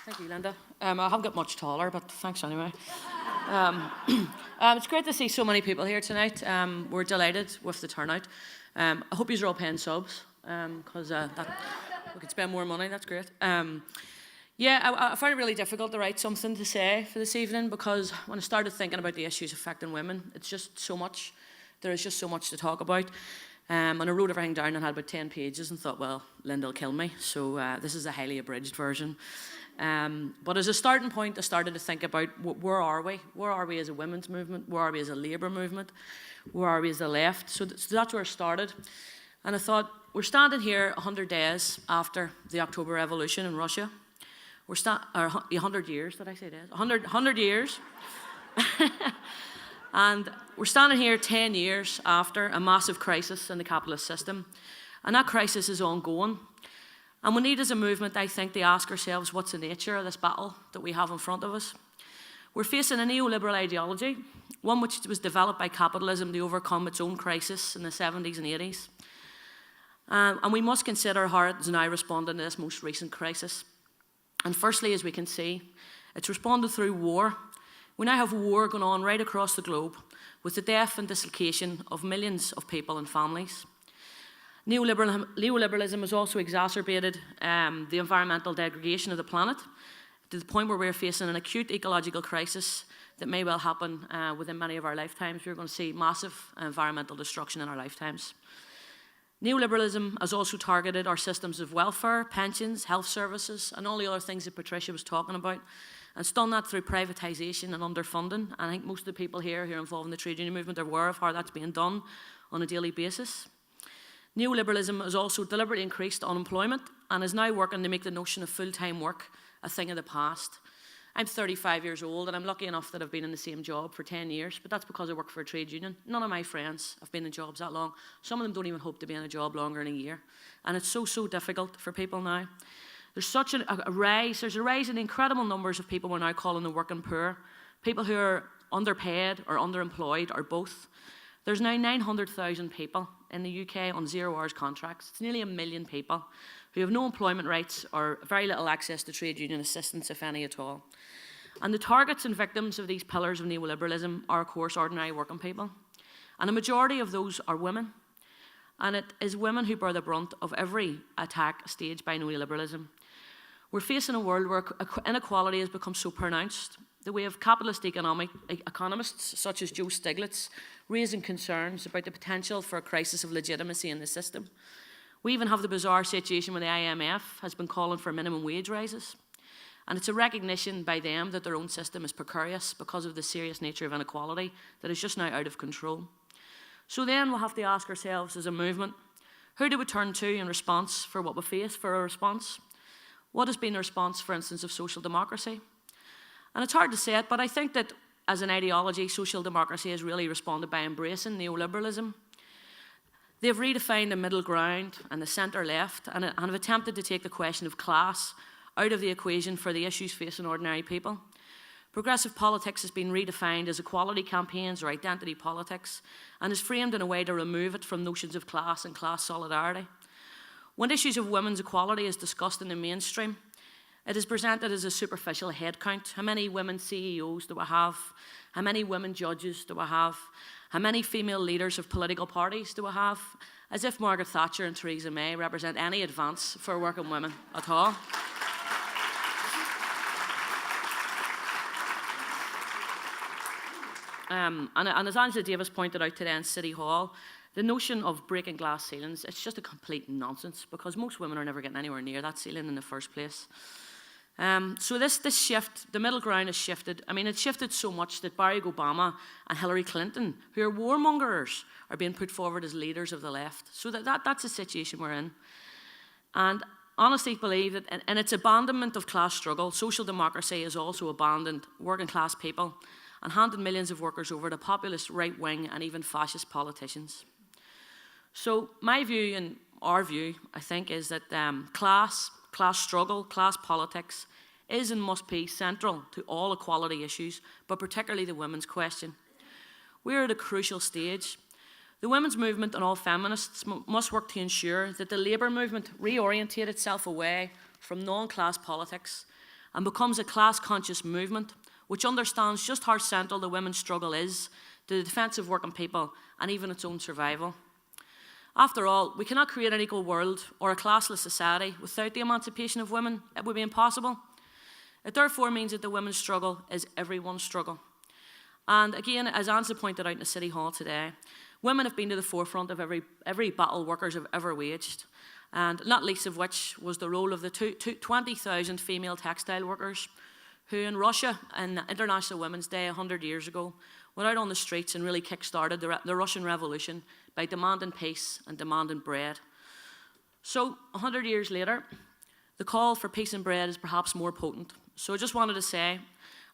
Thank you, Linda. I haven't got much taller, but thanks anyway. It's great to see so many people here tonight. We're delighted with the turnout. I hope you're all paying subs, because we could spend more money. That's great. I found it really difficult to write something to say for this evening, because when I started thinking about the issues affecting women, it's just so much. There is just so much to talk about. And I wrote everything down and had about 10 pages and thought, well, Linda will kill me. So this is a highly abridged version. But as a starting point, I started to think about where are we? Where are we as a women's movement? Where are we as a labour movement? Where are we as the left? So that's where I started. And I thought, we're standing here 100 days after the October Revolution in Russia. We're 100 years, did I say days? 100 years. And we're standing here 10 years after a massive crisis in the capitalist system. And that crisis is ongoing. And we need as a movement, I think, to ask ourselves what's the nature of this battle that we have in front of us. We're facing a neoliberal ideology, one which was developed by capitalism to overcome its own crisis in the 70s and 80s. And we must consider how it is now responding to this most recent crisis. And firstly, as we can see, it's responded through war. We now have war going on right across the globe with the death and dislocation of millions of people and families. Neoliberalism has also exacerbated the environmental degradation of the planet to the point where we're facing an acute ecological crisis that may well happen within many of our lifetimes. We're going to see massive environmental destruction in our lifetimes. Neoliberalism has also targeted our systems of welfare, pensions, health services, and all the other things that Patricia was talking about. And it's done that through privatisation and underfunding. And I think most of the people here who are involved in the trade union movement are aware of how that's being done on a daily basis. Neoliberalism has also deliberately increased unemployment and is now working to make the notion of full-time work a thing of the past. I'm 35 years old and I'm lucky enough that I've been in the same job for 10 years, but that's because I work for a trade union. None of my friends have been in jobs that long. Some of them don't even hope to be in a job longer than a year. And it's so difficult for people now. There's such a rise in incredible numbers of people we're now calling the working poor, people who are underpaid or underemployed or both. There's now 900,000 people in the UK on 0 hours contracts. It's nearly 1 million people who have no employment rights or very little access to trade union assistance, if any at all. And the targets and victims of these pillars of neoliberalism are, of course, ordinary working people. And a majority of those are women. And it is women who bear the brunt of every attack staged by neoliberalism. We're facing a world where inequality has become so pronounced that we have capitalist economists such as Joe Stiglitz raising concerns about the potential for a crisis of legitimacy in the system. We even have the bizarre situation where the IMF has been calling for minimum wage rises. And it's a recognition by them that their own system is precarious because of the serious nature of inequality that is just now out of control. So then we'll have to ask ourselves as a movement, who do we turn to in response for what we face for a response? What has been the response, for instance, of social democracy? And it's hard to say it, but I think that as an ideology, social democracy has really responded by embracing neoliberalism. They've redefined the middle ground and the centre-left and have attempted to take the question of class out of the equation for the issues facing ordinary people. Progressive politics has been redefined as equality campaigns or identity politics and is framed in a way to remove it from notions of class and class solidarity. When issues of women's equality is discussed in the mainstream, it is presented as a superficial head count. How many women CEOs do we have? How many women judges do we have? How many female leaders of political parties do we have? As if Margaret Thatcher and Theresa May represent any advance for working women at all. And as Angela Davis pointed out today in City Hall, the notion of breaking glass ceilings, it's just a complete nonsense because most women are never getting anywhere near that ceiling in the first place. So this shift, the middle ground has shifted. I mean, it's shifted so much that Barack Obama and Hillary Clinton, who are warmongers, are being put forward as leaders of the left. So that's the situation we're in. And honestly believe that in its abandonment of class struggle, social democracy has also abandoned working class people and handed millions of workers over to populist right-wing and even fascist politicians. So my view and our view, I think, is that class struggle, class politics is and must be central to all equality issues, but particularly the women's question. We're at a crucial stage. The women's movement and all feminists must work to ensure that the labour movement reorientate itself away from non-class politics and becomes a class-conscious movement which understands just how central the women's struggle is to the defence of working people and even its own survival. After all, we cannot create an equal world or a classless society without the emancipation of women. It would be impossible. It therefore means that the women's struggle is everyone's struggle. And again, as Ansa pointed out in the City Hall today, women have been to the forefront of every battle workers have ever waged, and not least of which was the role of the 20,000 female textile workers who in Russia, on International Women's Day 100 years ago, went out on the streets and really kick-started the Russian Revolution by demanding peace and demanding bread. So, 100 years later, the call for peace and bread is perhaps more potent. So I just wanted to say,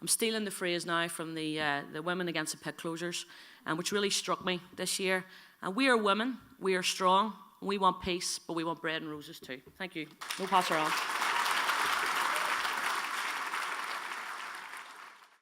I'm stealing the phrase now from the Women Against the Pit Closures, which really struck me this year. And we are women, we are strong, we want peace, but we want bread and roses too. Thank you. No passer on.